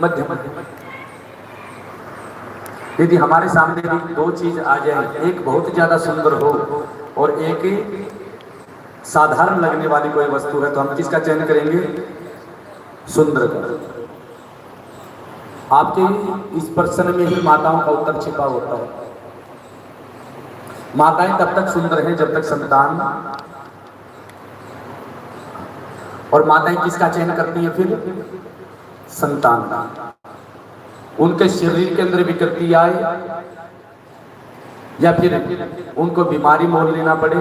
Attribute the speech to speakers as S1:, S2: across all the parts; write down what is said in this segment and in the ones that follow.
S1: मध्यम। यदि हमारे सामने भी दो चीज आ जाए, एक बहुत ज्यादा सुंदर हो और एक साधारण लगने वाली कोई वस्तु है, तो हम किसका चयन करेंगे? सुंदर का। आपके इस प्रश्न में ही माताओं का उत्तर छिपा होता है। माताएं तब तक सुंदर हैं जब तक संतान, और माताएं किसका चयन करती हैं फिर? संतान का। उनके शरीर के अंदर विकृति आए या फिर उनको बीमारी मोल लेना पड़े,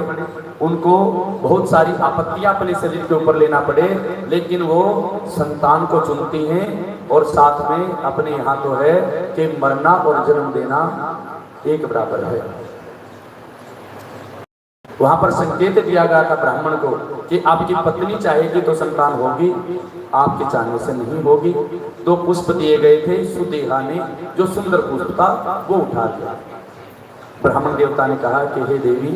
S1: उनको बहुत सारी आपत्तियां अपने शरीर के ऊपर लेना पड़े, लेकिन वो संतान को चुनती हैं। और साथ में अपने यहाँ तो है कि मरना और जन्म देना एक बराबर है। वहां पर संकेत दिया गया था ब्राह्मण को कि आपकी पत्नी चाहेगी तो संतान होगी, आपके चाहने से नहीं होगी। 2 पुष्प दिए गए थे, सुदेहा ने जो सुंदर पुष्प था वो उठा लिया। ब्राह्मण देवता ने कहा कि हे देवी,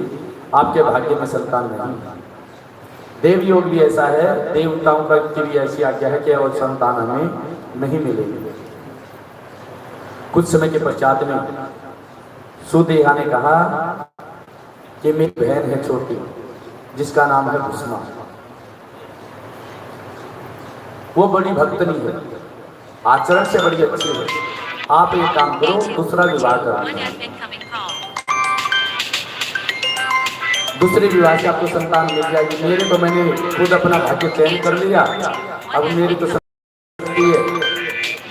S1: आपके भाग्य में संतान नहीं। देव योग भी ऐसा है, देवताओं का भी ऐसी आज्ञा है कि और संतान हमें नहीं मिलेगी। कुछ समय के पश्चात में सुदेहा ने कहा कि मेरी बहन है छोटी, जिसका नाम है भुष्मा, वो बड़ी भक्तनी है, आचरण से बड़ी अच्छी है। आप एक काम करो, दूसरा विवाह करो, दूसरे विवाह से आपको संतान मिल जाएगी। मेरे तो मैंने खुद अपना भाग्य चयन कर लिया, अब मेरी तो संतान है,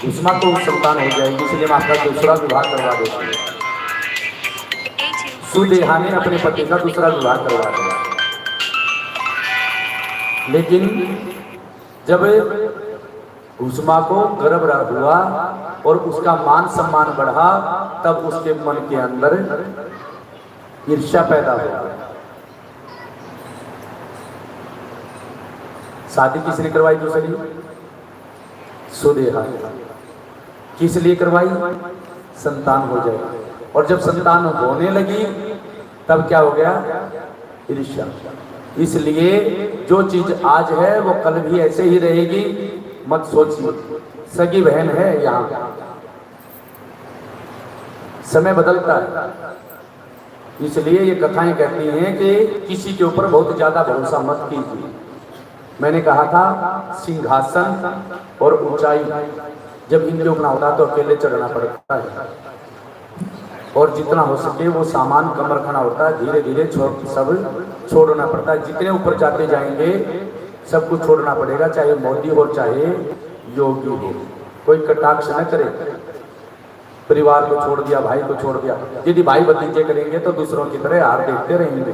S1: भुष्मा को संतान हो जाएगी, इसलिए मैं आपका दूसरा विवाह करवा देती हूँ। सुदेहा ने अपने पति का दूसरा विवाह करवा दिया। लेकिन जब भुष्मा को गर्भ हुआ और उसका मान सम्मान बढ़ा, तब उसके मन के अंदर ईर्ष्या पैदा हुआ। शादी किसने करवाई दूसरी? सुदेहा। किस लिए करवाई? संतान हो जाए। और जब संतान होने लगी तब क्या हो गया? ईर्ष्या। इसलिए जो चीज आज है वो कल भी ऐसे ही रहेगी, मत सोचिए। सगी बहन है, यहाँ समय बदलता है। इसलिए ये कथाएं कहती हैं कि किसी के ऊपर बहुत ज्यादा भरोसा मत कीजिए। मैंने कहा था सिंहासन और ऊंचाई जब इनके ऊपर होता है तो अकेले चढ़ना पड़ता है, और जितना हो सके वो सामान कम रखना होता है, धीरे धीरे सब छोड़ना पड़ता है। जितने ऊपर जाते जाएंगे सब कुछ छोड़ना पड़ेगा, चाहे मोदी हो चाहे योगी हो। कोई कटाक्ष न करे, परिवार को छोड़ दिया, भाई को छोड़ दिया। यदि भाई भतीजे करेंगे तो दूसरों की तरह हार देखते रहेंगे।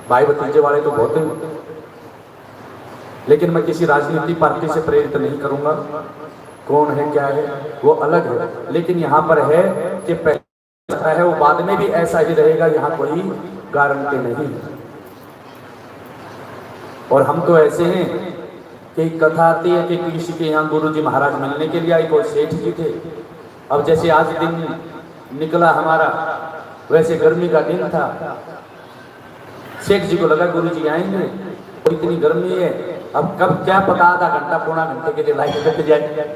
S1: भाई भतीजे वाले तो बहुत हैं, लेकिन मैं किसी राजनीतिक पार्टी से प्रेरित नहीं करूंगा। कौन है क्या है वो अलग है, लेकिन यहाँ पर है कि पहले है वो बाद में भी ऐसा ही रहेगा, यहाँ कोई गारंटी नहीं है। और हम तो ऐसे हैं कि कथा आती है कि किसी के यहाँ गुरुजी महाराज मिलने के लिए आए, कोई सेठ जी थे। अब जैसे आज दिन निकला हमारा, वैसे गर्मी का दिन था। सेठ जी को लगा गुरुजी आएंगे और इतनी गर्मी है, अब कब क्या पता आधा घंटा पौना घंटे के लिए लाइट कट जाए।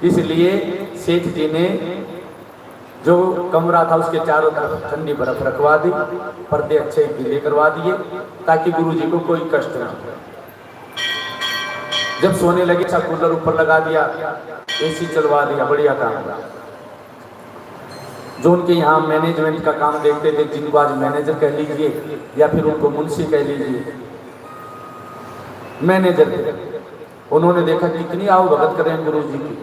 S1: इसलिए सेठ जी ने जो कमरा था उसके चारों तरफ ठंडी बर्फ रखवा दी, पर्दे अच्छे गीले करवा दिए ताकि गुरुजी को कोई कष्ट न हो। जब सोने लगे अच्छा कूलर ऊपर लगा दिया, एसी चलवा दिया, बढ़िया काम। जो उनके यहाँ मैनेजमेंट का काम देखते थे, जिनको आज मैनेजर कह लीजिए या फिर उनको मुंशी कह लीजिए, मैनेजर थे, उन्होंने देखा कि कितनी आओ भगत कर रहे हैं गुरु जी की।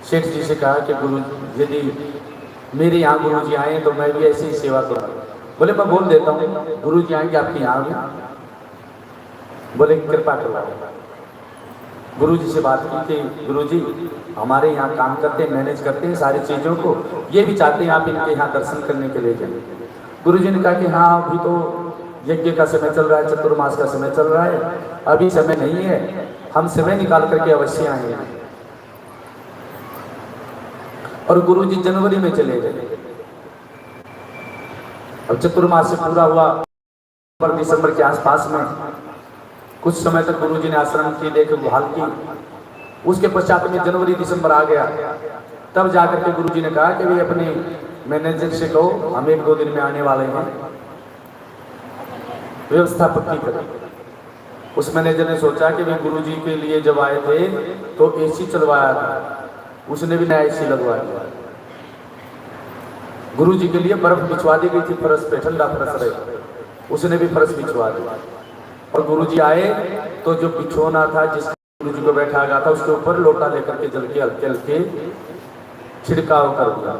S1: सेठ जी से कहा कि गुरु यदि मेरे यहाँ गुरु जी आए तो मैं भी ऐसी ही सेवा करूँ। बोले मैं बोल देता हूँ, गुरु जी आएंगे आपके यहाँ भी। बोले कृपा करवाओ। गुरु जी से बात की कि गुरु जी हमारे यहाँ काम करते हैं, मैनेज करते हैं सारी चीज़ों को, ये भी चाहते हैं आप इनके यहाँ दर्शन करने के लिए जाएं। गुरु जी ने कहा कि हाँ अभी तो यज्ञ का समय चल रहा है, चतुर्मास का समय चल रहा है, अभी समय नहीं है, हम समय निकाल करके अवश्य आएंगे। और गुरु जी जनवरी में चले गए। अब चतुर्मास से पूरा हुआ, पर दिसंबर के आसपास में कुछ समय तक गुरु जी ने आश्रम की देखभाल की। उसके पश्चात में जनवरी दिसंबर आ गया, तब जाकर के गुरुजी ने कहा कि वे अपने मैनेजर से कहो हम 1-2 दिन में आने वाले हैं, व्यवस्था पक्की करें। उस मैनेजर ने सोचा कि वे गुरुजी के लिए जब आए थे तो एसी चलवाया था, उसने भी नया एसी लगवा दिया। गुरुजी के लिए बर्फ बिछवा दी गई थी फर्श पे, ठंडा फर्श रहे, उसने भी फर्श बिछवा दिया। और गुरुजी आए तो जो बिछोना था जिस गुरुजी को बैठा गया था उसके ऊपर लोटा लेकर के जल के हल्के हल्के छिड़काव कर दिया।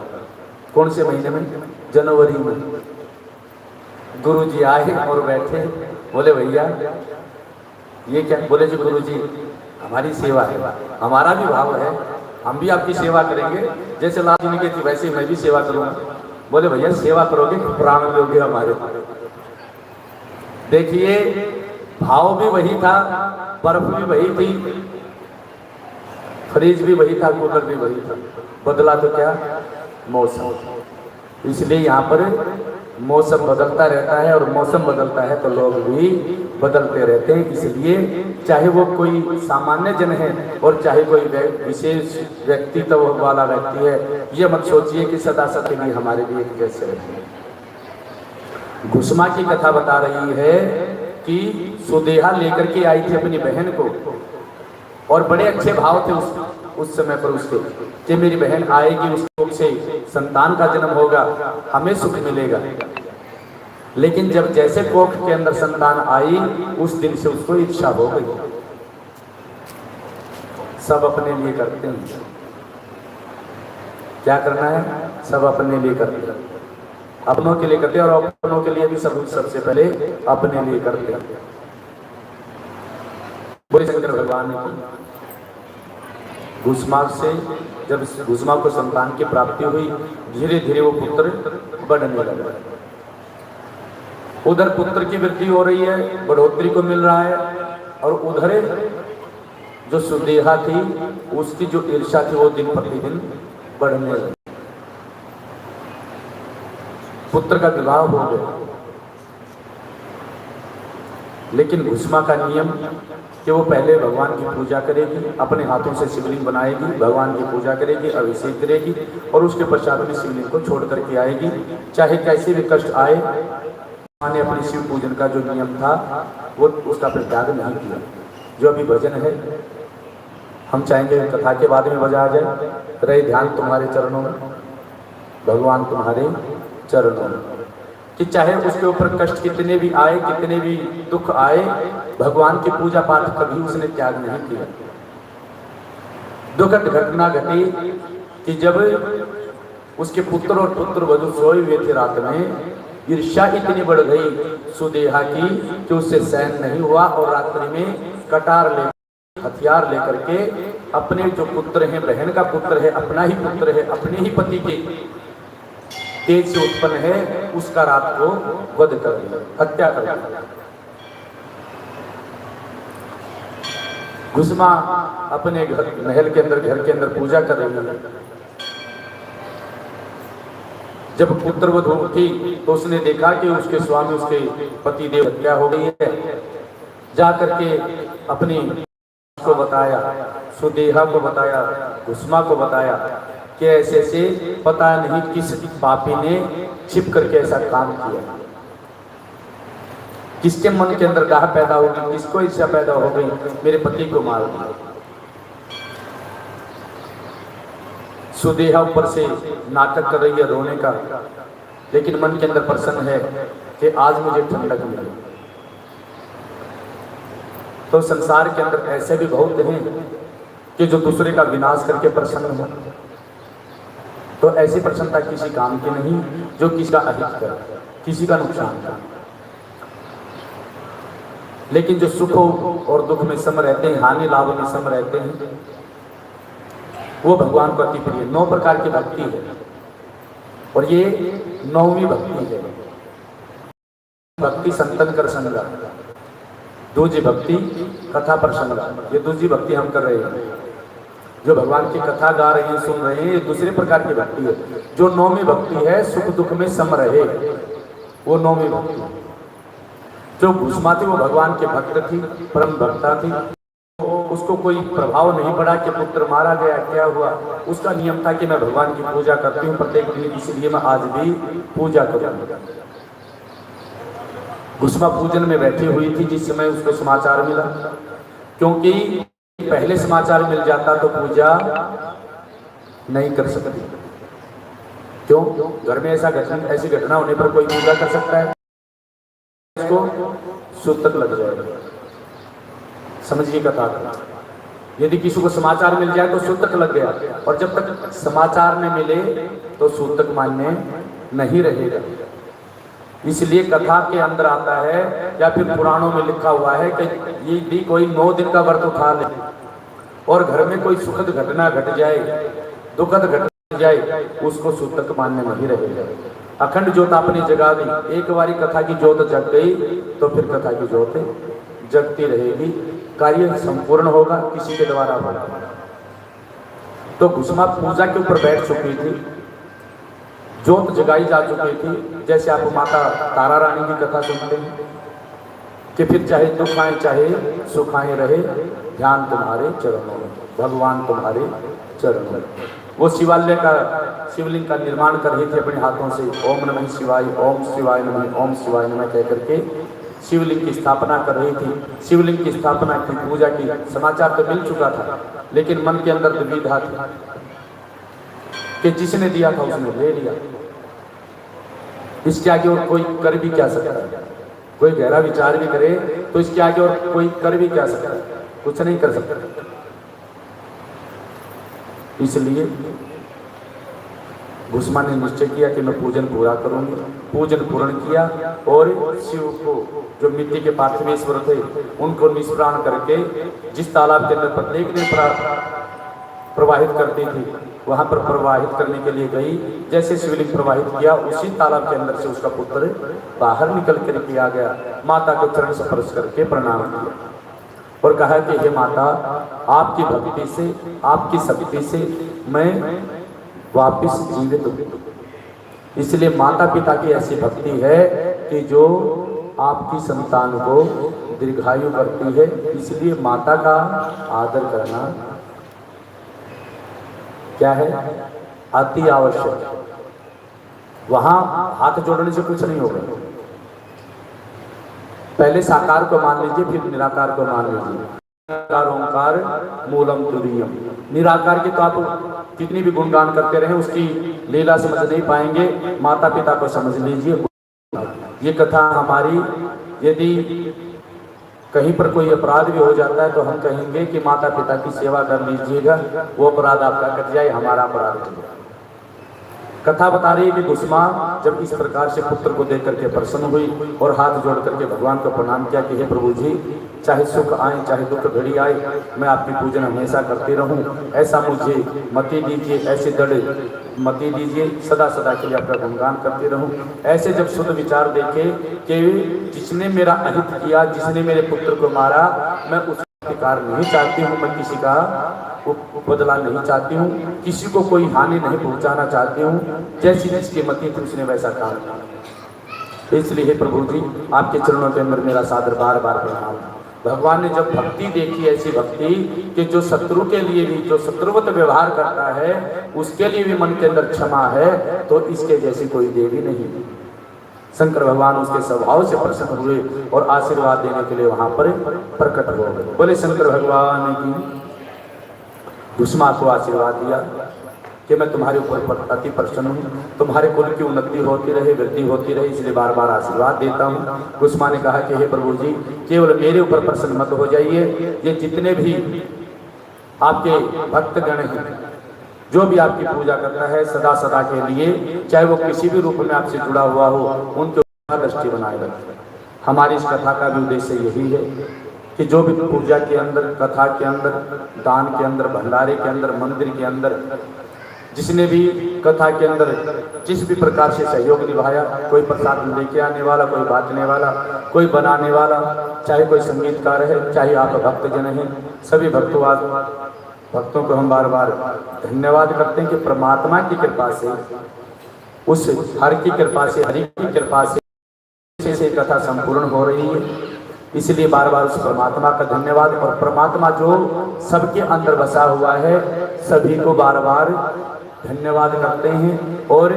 S1: कौन से महीने में? जनवरी में। गुरुजी आए और बैठे, बोले भैया ये क्या? बोले जी गुरुजी हमारी सेवा है, हमारा भी भाव है, हम भी आपकी सेवा करेंगे, जैसे लाल जी ने की थी वैसे मैं भी सेवा करूंगा। बोले भैया सेवा करोगे प्राण दोगे हमारे। देखिए भाव भी वही था, बर्फ भी वही थी, फ्रिज भी वही था, कूलर भी वही था, बदला तो क्या? मौसम। इसलिए यहाँ पर मौसम बदलता रहता है और मौसम बदलता है तो लोग भी बदलते रहते हैं। इसलिए चाहे वो कोई सामान्य जन है और चाहे कोई विशेष व्यक्तित्व वाला व्यक्ति है, ये मत सोचिए कि सदा सदा हमारे लिए कैसे रहते। घुसमा की कथा बता रही है कि सुदेहा लेकर के आई थी अपनी बहन को और बड़े अच्छे भाव थे उस समय पर उसके कि मेरी बहन आएगी, उससे संतान का जन्म होगा, हमें सुख मिलेगा। लेकिन जब जैसे कोख के अंदर संतान आई उस दिन से उसको इच्छा हो गई। सब अपने लिए करते हैं, क्या करना है? सब अपने लिए करते हैं, अपनों के लिए करते हैं और अपनों के लिए भी सबसे पहले अपने लिए करते हैं। बोले शंकर भगवान ने घुसमा से जब घुसमा को संतान की प्राप्ति हुई, धीरे धीरे वो पुत्र बढ़ने लगा। उधर पुत्र की वृद्धि हो रही है, बढ़ोतरी को मिल रहा है, और उधर जो सुदेहा थी उसकी जो ईर्ष्या थी वो दिन प्रतिदिन बढ़ने लगी। पुत्र का विवाह हो गया, लेकिन घुसमा का नियम कि वो पहले भगवान की पूजा करेगी, अपने हाथों से शिवलिंग बनाएगी, भगवान की पूजा करेगी, अभिषेक करेगी और उसके पश्चात में शिवलिंग को छोड़ करके आएगी, चाहे कैसे भी कष्ट आए। ने अपने शिव पूजन का जो नियम था वो उसका परित्याग नहीं किया। जो अभी भजन है हम चाहेंगे कथा के बाद में बजाया जाए, रहे ध्यान तुम्हारे चरणों में, भगवान तुम्हारे चरणों में, कि चाहे उसके ऊपर कष्ट कितने भी आए, कितने भी दुख आए, भगवान की पूजा पाठ कभी उसने त्याग नहीं किया। दुखद घटना घटी कि जब उसके पुत्र और पुत्र वधू सोए हुए थे, रात में ईर्ष्या इतनी बढ़ गई सुदेहा की कि उससे सहन नहीं हुआ और रात्रि में कटार ले हथियार लेकर के अपने जो पुत्र हैं, बहन का पुत्र है, अपना ही पुत्र है, अपने ही पति के तेज से उत्पन्न है, उसका रात को वध कर दिया, हत्या कर दिया। घुसमा अपने महल के अंदर, घर के अंदर पूजा कर रही है। जब पुत्र वधू उठी तो उसने देखा कि उसके स्वामी, उसके पति देव हत्या हो गई है। जाकर के अपनी को बताया, सुदेहा को बताया, घुसमा को बताया कि ऐसे से पता नहीं किस पापी ने छिप करके ऐसा काम किया, किसके मन के अंदर डाह पैदा हो गई, किसको इच्छा पैदा हो गई मेरे पति को मार दिया। सुदेहा ऊपर से नाटक कर रही है रोने का, लेकिन मन के अंदर प्रसन्न है कि आज मुझे ठंडक मिली। तो संसार के अंदर ऐसे भी बहुत हैं कि जो दूसरे का विनाश करके प्रसन्न हो, तो ऐसी प्रसन्नता किसी काम की नहीं जो किसी का अहित करे, किसी का नुकसान करे। लेकिन जो सुख और दुख में सम रहते हैं, हानि लाभ में सम रहते हैं, वो भगवान को अति प्रिय। 9 प्रकार की भक्ति है और ये 9वीं भक्ति है। भक्ति संतन कर संगा, दूजी भक्ति कथा प्रसंगा, ये दूसरी भक्ति हम कर रहे हैं। जो भगवान की कथा गा रहे हैं, सुन रहे हैं, ये दूसरे प्रकार की भक्ति है। जो 9वीं भक्ति है, सुख दुख में सम रहे, वो 9वीं भक्ति है। जो घुसमा थी वो भगवान के भक्त थी, परम भक्ता थी, उसको कोई प्रभाव नहीं पड़ा कि पुत्र मारा गया, क्या हुआ। उसका नियम था कि मैं भगवान की पूजा करती हूँ प्रत्येक दिन, इसलिए मैं आज भी पूजा करूँगा। गुस्मा पूजन में बैठी हुई थी जिस समय उसको समाचार मिला, क्योंकि पहले समाचार मिल जाता तो पूजा नहीं कर सकती। क्यों? घर में ऐसी घटना होने पर कोई पूजा कर सकता है? इसको सूतक लग जाएगा। समझिए कथा। यदि किसी को समाचार मिल जाए तो सूतक लग गया, और जब तक समाचार न मिले तो सूतक मान्य नहीं रहेगा। इसलिए कथा के अंदर आता है या फिर पुराणों में लिखा हुआ है कि यदि कोई 9 दिन का व्रत उठा ले और घर में कोई सुखद घटना घट जाए, दुखद घटना जाए, उसको सूतक मान्य नहीं रहेगा। अखंड ज्योत आपने जगा दी, एक बारी कथा की ज्योत जग गई तो फिर कथा की ज्योत जगती रहेगी, कार्य संपूर्ण होगा, किसी के द्वारा होगा। तो गुस्मा पूजा के ऊपर बैठ चुकी थी, ज्योत जगाई जा चुकी थी। जैसे आप माता तारा रानी की कथा सुनते हैं कि फिर चाहे दुख आए चाहे सुख आए रहे, ध्यान तुम्हारे चरणों में, भगवान तुम्हारे चरणों में। वो शिवलिंग का निर्माण कर रही थी अपने हाथों से। ओम नमः शिवाय, ओम शिवाय नमः, ओम शिवाय नमः कह करके शिवलिंग की स्थापना कर रही थी। शिवलिंग की स्थापना की, पूजा की, समाचार तो मिल चुका था, लेकिन मन के अंदर दुविधा थी कि जिसने दिया था उसने ले लिया। इसके आगे और कोई कर भी क्या सकता है? कोई गहरा विचार भी करे तो इसके आगे और कोई कर भी क्या सकता है? कुछ नहीं कर सकता। इसलिए गुस्मा ने निश्चय किया कि मैं पूजन पूरा करूंगी। पूजन पूर्ण किया और शिव को, जो मिट्टी के पार्थिवेश्वर थे, उनको निष्प्राण करके जिस तालाब के अंदर प्रत्येक दिन प्रवाहित करती थी, वहां पर प्रवाहित करने के लिए गई। जैसे शिवलिंग प्रवाहित किया, उसी तालाब के अंदर से उसका पुत्र बाहर निकल कर के आ गया। माता को चरण स्पर्श करके प्रणाम किया और कहा कि हे माता, आपकी भक्ति से, आपकी शक्ति से मैं वापिस जीवित हूँ। इसलिए माता पिता की ऐसी भक्ति है कि जो आपकी संतान को दीर्घायु करती है। इसलिए माता का आदर करना क्या है? अति आवश्यक। वहां हाथ जोड़ने से कुछ नहीं होगा। पहले साकार को मान लीजिए, फिर निराकार को मान लीजिए। निराकार ओंकार मूलम तुरीयम। निराकार के तो आप कितनी भी गुणगान करते रहे, उसकी लीला समझ नहीं पाएंगे। माता पिता को समझ लीजिए। ये कथा हमारी, यदि कहीं पर कोई अपराध भी हो जाता है तो हम कहेंगे कि माता पिता की सेवा कर लीजिएगा, वो अपराध आपका कट जाए, हमारा अपराध कट जाए। कथा बता रही है कि गुस्मा जब इस प्रकार से पुत्र को देख करके प्रसन्न हुई और हाथ जोड़ करके भगवान को प्रणाम किया कि हे प्रभु जी, चाहे सुख आए चाहे दुख घड़ी आए, मैं आपकी पूजन हमेशा करती रहूं, ऐसा मुझे मति दीजिए, ऐसे दृढ़ मति दीजिए, सदा सदा के लिए आपका गुणगान करती रहूं। ऐसे जब शुद्ध विचार देखे कि जिसने मेरा अहित किया, जिसने मेरे पुत्र को मारा, मैं उसका अधिकार नहीं चाहती हूँ, मैं किसी का बदला नहीं चाहती हूँ, किसी को कोई हानि नहीं पहुंचाना चाहती हूँ। जैसी जिसकी मति थी उसने वैसा काम किया। इसलिए प्रभु जी, आपके चरणों के अंदर मेरा सादर बार बार प्रणाम। भगवान ने जब भक्ति देखी, ऐसी भक्ति कि जो शत्रु के लिए भी, जो शत्रुवत व्यवहार करता है, उसके लिए भी मन के अंदर क्षमा है, तो इसके जैसी कोई देवी नहीं। शंकर भगवान उसके स्वभाव से प्रसन्न हुए और आशीर्वाद देने के लिए वहां पर प्रकट हो गए। बोले शंकर भगवान की। गुस्मा को आशीर्वाद दिया कि मैं तुम्हारे ऊपर अति प्रसन्न हूँ, तुम्हारे कुल की उन्नति होती रहे, वृद्धि होती रहे, इसलिए बार बार आशीर्वाद देता हूँ। गुस्मा ने कहा कि हे प्रभु जी, केवल मेरे ऊपर प्रसन्न मत हो जाइए, ये जितने भी आपके भक्तगण हैं, जो भी आपकी पूजा करता है सदा सदा के लिए, चाहे वो किसी भी रूप में आपसे जुड़ा हुआ हो, उनके ऊपर दृष्टि बनाए रखें। हमारी इस कथा का भी उद्देश्य यही है कि जो भी पूजा के अंदर, कथा के अंदर, दान के अंदर, भंडारे के अंदर, मंदिर के अंदर, जिसने भी कथा के अंदर जिस भी प्रकार से सहयोग निभाया, कोई प्रसाद लेके आने वाला, कोई बांटने वाला, कोई बनाने वाला, चाहे कोई संगीतकार है, चाहे आप भक्तजन हैं, सभी भक्तों को हम बार बार धन्यवाद करते हैं कि परमात्मा की कृपा से, उस हर की कृपा से, हरि की कृपा से कथा संपूर्ण हो रही है। इसलिए बार बार उस परमात्मा का धन्यवाद। और परमात्मा जो सबके अंदर बसा हुआ है, सभी को बार बार धन्यवाद करते हैं। और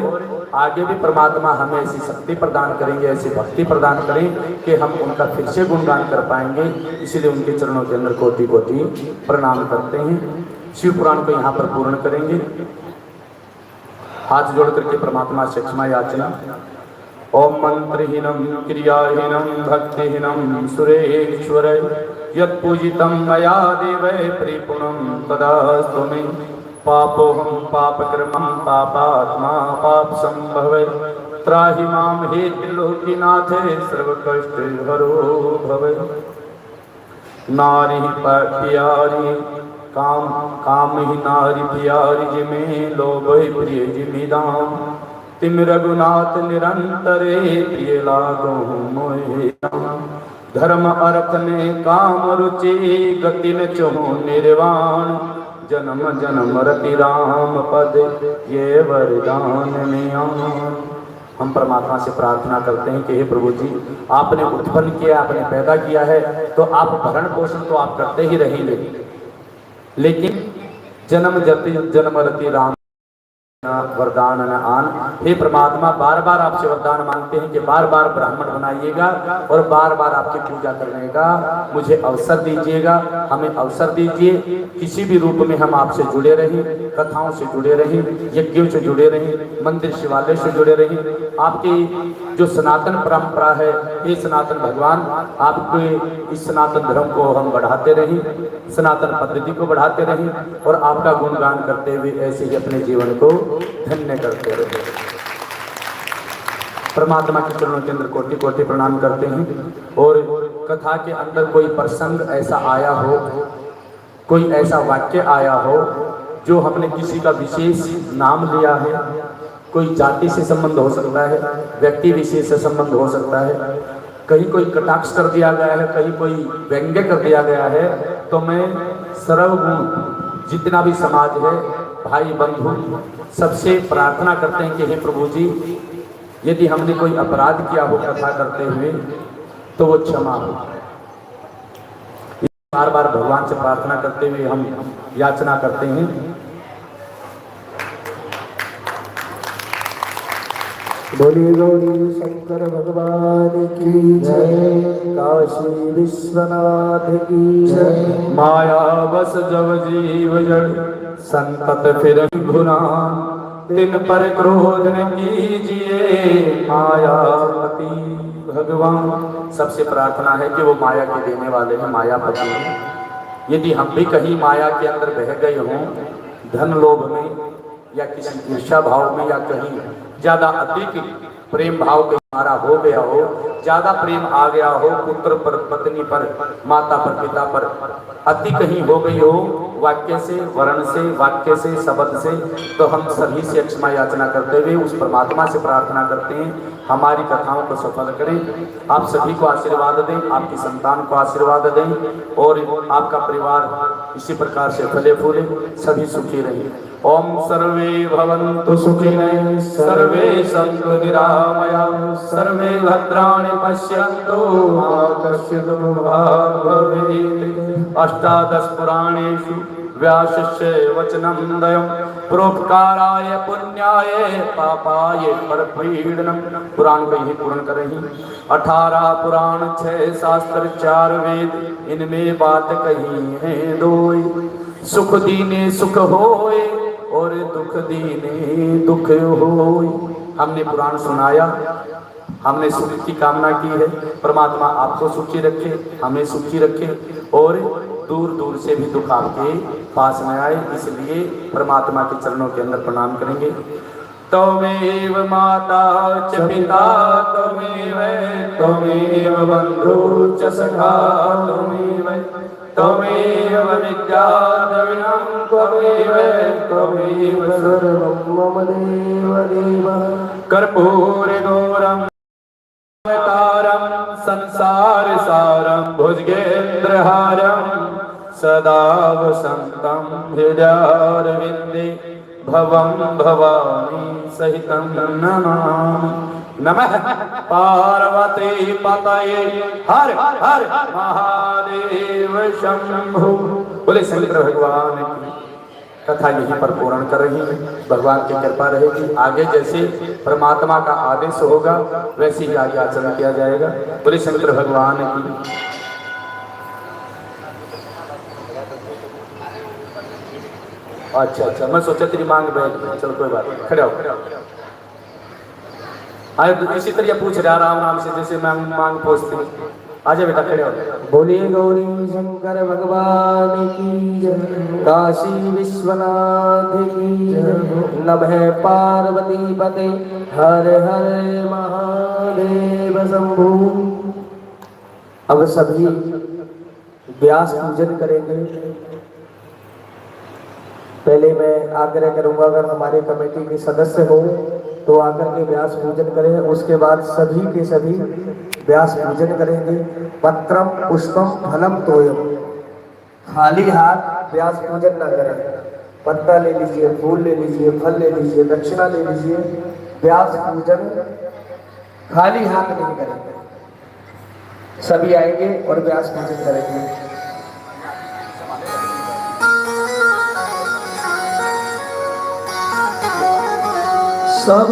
S1: आगे भी परमात्मा हमें ऐसी शक्ति प्रदान करेंगे, ऐसी भक्ति प्रदान करें कि हम उनका फिर से गुणगान कर पाएंगे। इसलिए उनके चरणों के अंदर कोटि कोटि प्रणाम करते हैं। शिव पुराण को यहाँ पर पूर्ण करेंगे। हाथ जोड़ करके परमात्मा से क्षमा याचना। ओम मंत्रहीनम क्रियाहीनम भक्तिहीनम सुरेश्वर यत्पूजितं मया देवै परिपूर्णं तदास्तु मे। पापोऽहं पापकृतं पापात्मा पाप संभवै। त्राहि मां हे त्रिलोकीनाथे सर्वकष्टहरो भवै। नारी प्यारी काम काम ही नारी प्यारी जिमे लोभै प्रिय जिमि दाम। तिम रघुनाथ निरंतरे प्रिय लागो मोहि राम। धर्म अर्थ में काम रुचि गति न चहु निर्वाण। जन्म जन्म रति राम पद ये वरदान में आन। हम परमात्मा से प्रार्थना करते हैं कि हे प्रभु जी, आपने उत्पन्न किया, आपने पैदा किया है, तो आप भरण पोषण तो आप करते ही रहेंगे, लेकिन जन्म जति जन्म रति राम वरदान न आन। हे परमात्मा, बार बार आपसे वरदान मांगते हैं कि बार बार ब्राह्मण बनाइएगा और बार बार आपकी पूजा करने का मुझे अवसर दीजिएगा, हमें अवसर दीजिए। किसी भी रूप में हम आपसे जुड़े रहें, कथाओं से जुड़े रहें, यज्ञों से जुड़े रहें, मंदिर शिवालय से जुड़े रहें। आपकी जो सनातन परंपरा है, हे सनातन भगवान, आपके इस सनातन धर्म को हम बढ़ाते रहें, सनातन पद्धति को बढ़ाते रहें और आपका गुणगान करते हुए ऐसे ही अपने जीवन को धन्य करते रहे। परमात्मा के चरणों के अंदर कोटि कोटि प्रणाम करते हैं। और कथा के अंदर कोई प्रसंग ऐसा आया हो, कोई ऐसा वाक्य आया हो जो हमने किसी का विशेष नाम लिया है, कोई जाति से संबंध हो सकता है, व्यक्ति विशेष से संबंध हो सकता है, कहीं कोई कटाक्ष कर दिया गया है, कहीं कोई व्यंग्य कर दिया गया है, तो मैं सर्वगुण जितना भी समाज है, भाई बंधु, सबसे प्रार्थना करते हैं कि हे प्रभु जी, यदि हमने कोई अपराध किया हो कथा करते हुए तो वो क्षमा हो। बार बार भगवान से प्रार्थना करते हुए हम याचना करते हैं।
S2: बोलिए गौरी शंकर भगवान की जय, काशी विश्वनाथ की जय।
S1: माया बस जब जीव जड़ संतत फिर गुना, दिन पर क्रोध न कीजिए मायापति भगवान। सबसे प्रार्थना है कि वो माया के देने वाले हैं, मायापति हैं। यदि हम भी कहीं माया के अंदर बह गए हों, धन लोभ में या किसी ईर्ष्या भाव में, या कहीं ज्यादा अधिक प्रेम भाव के हमारा हो गया हो, ज्यादा प्रेम आ गया हो, पुत्र पर, पत्नी पर, माता पर, पिता पर अति कहीं हो गई हो, वाक्य से, वर्ण से, वाक्य से, शब्द से, तो हम सभी से क्षमा याचना करते हुए उस परमात्मा से प्रार्थना करते हैं हमारी कथाओं को सफल करें। आप सभी को आशीर्वाद दें, आपकी संतान को आशीर्वाद दें और आपका परिवार इसी प्रकार से फले फूले, सभी सुखी रहें। ओम सर्वे भवन्तु सुखिनः, सर्वे सन्तु निरामया, सर्वे भद्राणि पश्यन्तु मा कश्चित् दुर्भाग् भवेत्। अष्टादश पुराणेषु व्यासस्य वचनं दयं, परोपकाराय पुण्याय पापाय परपीडनम्। पुराण को यही पूर्ण करें। 18 पुराण 6 शास्त्र 4 वेद, इनमें बात कही है दोई। सुख दीने सुख होए और दुख दीने दुख होए। हमने पुराण सुनाया, हमने सुख की कामना की है। परमात्मा आपको सुखी रखे, हमें सुखी रखे और दूर दूर से भी दुख आपके पास में आए, इसलिए परमात्मा के चरणों के अंदर प्रणाम करेंगे। त्वमेव माता च पिता त्वमेव बंधु च सखा त्वमेव विद्या द्रविणं त्वमेव सर्वं मम देव देव। कर्पूर गौरम तारम संसार सारम भुजगेन्द्रहारम सदा वसंतं हृदयारविंदे। भवं भवानी सहितं नमामि। नमः पार्वती पतये हर हर महादेव शंभु। बोले शंकर भगवान की। कथा यहीं पर पूर्ण कर रही है। भगवान की कृपा रहेगी। आगे जैसे परमात्मा का आदेश होगा वैसे ही आगे आचरण किया जाएगा। बोले शंकर भगवान की। अच्छा, मैं सोचा तेरी मांग बैठ गई। चलो कोई बात नहीं, खड़े हो। आए इसी तरह पूछ रहा राम राम से जैसे मैं मांग पूछती। आजा बेटा, खड़े हो।
S2: बोलिए गौरी शंकर भगवान की जय। काशी विश्वनाथ की जय। नमः पार्वती पते हर हर महादेव शंभु। अब सभी व्यास पूजन करेंगे। पहले मैं आग्रह करूंगा, अगर हमारे कमेटी के सदस्य हो तो आकर के व्यास पूजन करें। उसके बाद सभी के सभी व्यास पूजन करेंगे। पत्रम पुष्पम फलम तोयम। खाली हाथ व्यास पूजन ना करें। पत्ता ले लीजिए, फूल ले लीजिए, फल ले लीजिए, दक्षिणा ले लीजिए। व्यास पूजन खाली हाथ नहीं करेंगे। सभी आएंगे और व्यास पूजन करेंगे। सब